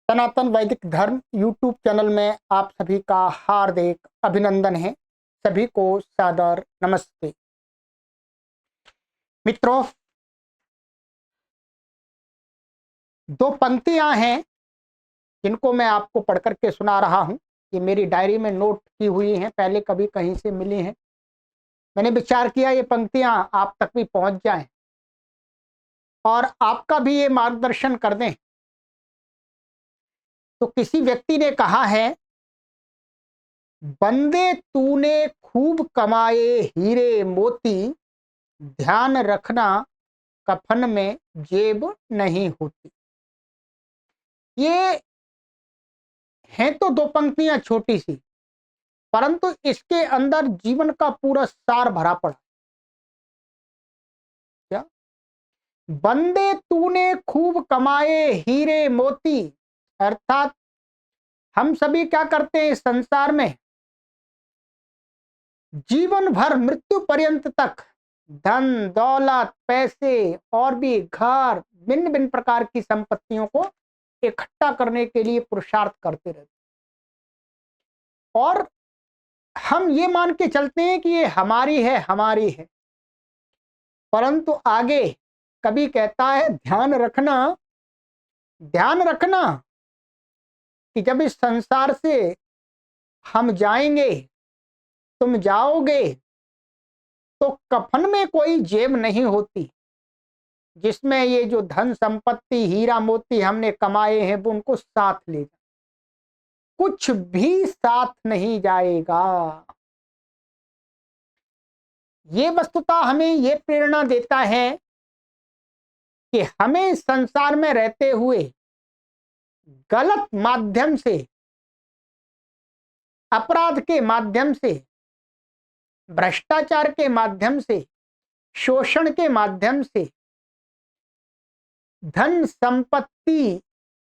सनातन वैदिक धर्म YouTube channel में आप सभी का हार्दिक अभिनंदन है। सभी को सादर नमस्ते। मित्रों, दो पंक्तियां हैं जिनको मैं आपको पढ़ करके सुना रहा हूं। ये मेरी डायरी में नोट की हुई हैं, पहले कभी कहीं से मिली हैं। मैंने विचार किया ये पंक्तियां आप तक भी पहुंच जाएं और आपका भी ये मार्गदर्शन कर दें। तो किसी व्यक्ति ने कहा है, बंदे तूने खूब कमाए हीरे मोती, ध्यान रखना कफन में जेब नहीं होती। ये हैं तो दो पंक्तियां छोटी सी, परंतु इसके अंदर जीवन का पूरा सार भरा पड़ा। क्या? बंदे तूने खूब कमाए हीरे मोती, अर्थात हम सभी क्या करते हैं इस संसार में, जीवन भर मृत्यु पर्यंत तक धन दौलत पैसे और भी घर भिन्न भिन्न प्रकार की संपत्तियों को इकट्ठा करने के लिए पुरुषार्थ करते रहते, और हम ये मान के चलते हैं कि ये हमारी है हमारी है। परंतु आगे कभी कहता है, ध्यान रखना कि जब इस संसार से हम जाएंगे, तुम जाओगे, तो कफन में कोई जेब नहीं होती जिसमें ये जो धन संपत्ति हीरा मोती हमने कमाए हैं वो उनको साथ ले जा, कुछ भी साथ नहीं जाएगा। ये वस्तुतः हमें ये प्रेरणा देता है कि हमें संसार में रहते हुए गलत माध्यम से, अपराध के माध्यम से, भ्रष्टाचार के माध्यम से, शोषण के माध्यम से धन संपत्ति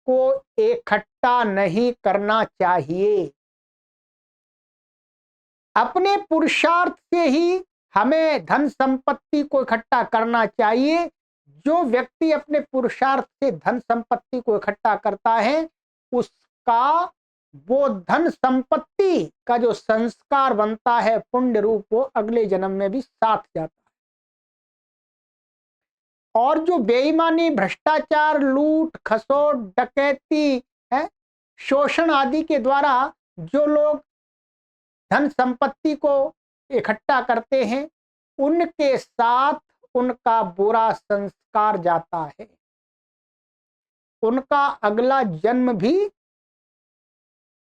को इकट्ठा नहीं करना चाहिए। अपने पुरुषार्थ से ही हमें धन संपत्ति को इकट्ठा करना चाहिए। जो व्यक्ति अपने पुरुषार्थ से धन संपत्ति को इकट्ठा करता है, उसका वो धन संपत्ति का जो संस्कार बनता है पुण्य रूप, वो अगले जन्म में भी साथ जाता है। और जो बेईमानी, भ्रष्टाचार, लूट खसोट, डकैती है, शोषण आदि के द्वारा जो लोग धन संपत्ति को इकट्ठा करते हैं, उनके साथ उनका बुरा संस्कार जाता है, उनका अगला जन्म भी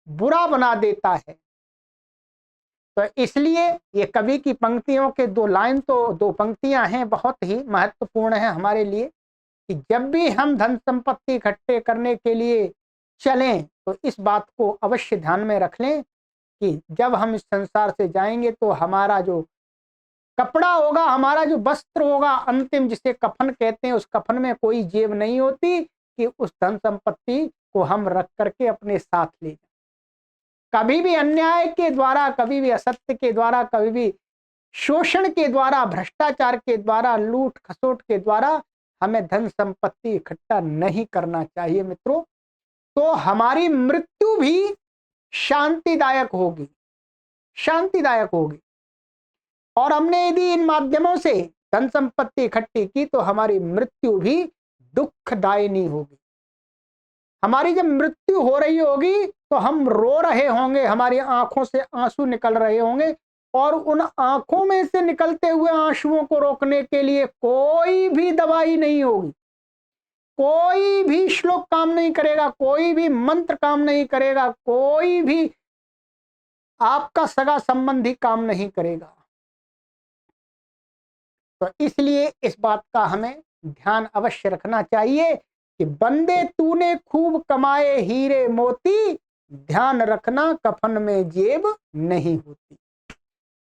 बुरा बना देता है। तो इसलिए ये कवि की पंक्तियों के दो पंक्तियां हैं, बहुत ही महत्वपूर्ण है हमारे लिए कि जब भी हम धन संपत्ति इकट्ठे करने के लिए चलें तो इस बात को अवश्य ध्यान में रख लें कि जब हम इस संसार से जाएंगे तो हमारा जो कपड़ा होगा, हमारा जो वस्त्र होगा अंतिम, जिसे कफन कहते हैं, उस कफन में कोई जेब नहीं होती कि उस धन संपत्ति को हम रख करके अपने साथ ले जाएं। कभी भी अन्याय के द्वारा, कभी भी असत्य के द्वारा, कभी भी शोषण के द्वारा, भ्रष्टाचार के द्वारा, लूट खसोट के द्वारा हमें धन संपत्ति इकट्ठा नहीं करना चाहिए मित्रों। तो हमारी मृत्यु भी शांतिदायक होगी, शांतिदायक होगी। और हमने यदि इन माध्यमों से धन संपत्ति इकट्ठी की तो हमारी मृत्यु भी दुखदायिनी होगी। हमारी जब मृत्यु हो रही होगी तो हम रो रहे होंगे, हमारी आंखों से आंसू निकल रहे होंगे, और उन आंखों में से निकलते हुए आंसुओं को रोकने के लिए कोई भी दवाई नहीं होगी, कोई भी श्लोक काम नहीं करेगा, कोई भी मंत्र काम नहीं करेगा, कोई भी आपका सगा संबंधी काम नहीं करेगा। तो इसलिए इस बात का हमें ध्यान अवश्य रखना चाहिए कि बंदे तूने खूब कमाए हीरे मोती, ध्यान रखना कफन में जेब नहीं होती।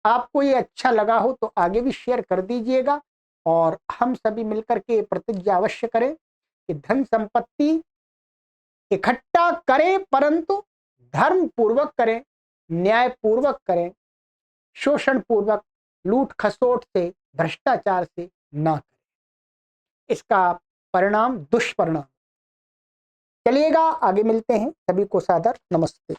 आपको ये अच्छा लगा हो तो आगे भी शेयर कर दीजिएगा, और हम सभी मिलकर के प्रतिज्ञा अवश्य करें कि धन संपत्ति इकट्ठा करें, परंतु धर्म पूर्वक करें, न्याय पूर्वक करें, शोषण पूर्वक, लूट खसोट से, भ्रष्टाचार से ना करें। इसका परिणाम दुष्परिणाम चलिएगा, आगे मिलते हैं। सभी को सादर नमस्ते।